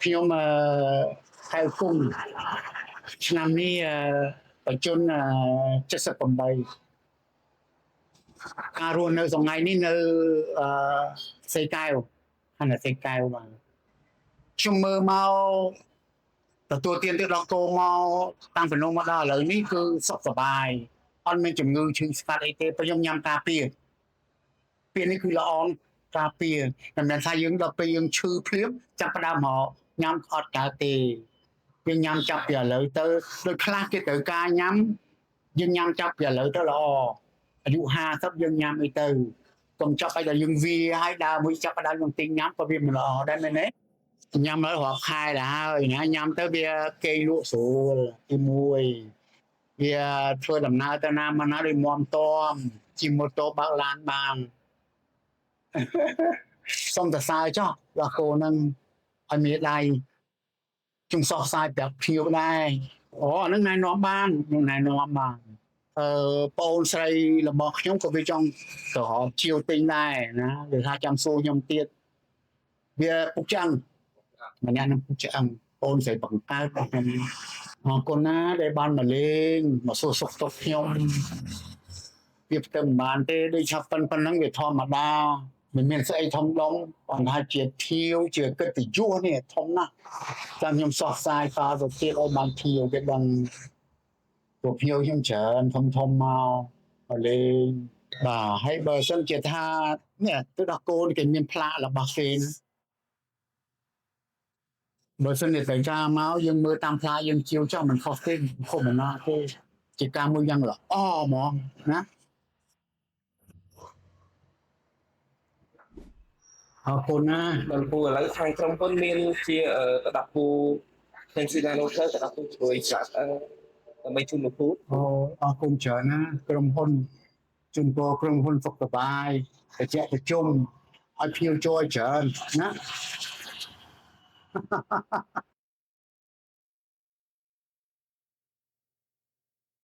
ខ្ញុំខែគុំឆ្នាំនេះបញ្ជន78ការរស់នៅថ្ងៃនេះនៅសេកែវខណ្ឌសេកែវបាទខ្ញុំមើលមកទទួលទានទឹកដោះគោមកតាំងពីនោះមកដល់ឥឡូវនេះគឺសុខសប្បាយអត់មានជំងឺឈឺស្កាត់អីទេព្រោះខ្ញុំញ៉ាំការពារនេះគឺល្អការពារមិនមែនថាយើងដល់ពេលយើងឈឺភ្លាមចាប់ផ្ដើមមកញ៉ាំអត់កើតទេយើងញ៉ាំចាប់ពីឥឡូវទៅដូចខ្លះគេត្រូវការញ៉ាំយើងញ៉ាំចាប់ពីឥឡូវទៅល្អអាយុ50យើងញ៉ាំអីទៅកុំចាប់ឲ្យដល់យើងវាឲ្យដើរមួយចាប់ផ្ដើមយើងទិញញ៉ាំក៏វាមិនល្អដែរមែនទេញ៉ាំហើយរាប់ខែទៅហើយណាញ៉ាំទៅវាគេលក់ស្រួលទី1វាធ្វើដំណើរទៅណាមកណាដូចមាំទាំជិះម៉ូតូបើកឡានបានសុំតសើចុះដល់គោនឹងឲ្យមានដៃជំសោះសាយប្រាប់ភៀវដែរអូអានឹងណែនាំបានខ្ញុំណែនាំបានបងអូនស្រីរបស់ខ្ញុំក៏វាចង់ទៅរកជាវទិញដែរណាគេថាចាំសួរខ្ញុំទៀតវាពុកឆ្អឹងម្នាក់នឹងពុកឆ្អឹងអូនស្រីបង្កើតរបស់ខ្ញុំអរគុណណាដែលបានមកលេងមកសួរសុខទុក្ខខ្ញុំវាផ្ទឹមមិនបានទេដូចឆាប់ប៉ុណ្ណឹងវាធម្មតាមិនមានស្អីធំដុំប៉ុន្តែជាធាវជាកិត្តិយសនេះធំណាស់ចាំខ្ញុំសោះផ្សាយតទៅទៀតឲ្យបានធាវគេដឹងពួកភ្ញៀវខ្ញុំច្រើនធំមកលេងបាទហើយបើសិនជាថានេះទឹកដោះគោគេមានផ្លាករបស់គេបើសិនជាតែការមកយើងមើលតាមផ្លាកយើងជាវចោះមិនខុសទេខុសមិនណាទេជាការមួយយ៉ាងល្អហ្មងណាអរគុណណាដល់ពូឥឡូវខាងក្រុមហ៊ុនមានជាระดับពូទាំងស៊ីណានោះទៅระดับពូជួយចាក់ដើម្បីជូនលោកពូអូអរគុណច្រើនណាក្រុមហ៊ុនជូនពរក្រុមហ៊ុនសុខសប្បាយកញ្ចក់ប្រជុំឲ្យភ្ញៀវចូលច្រើនណា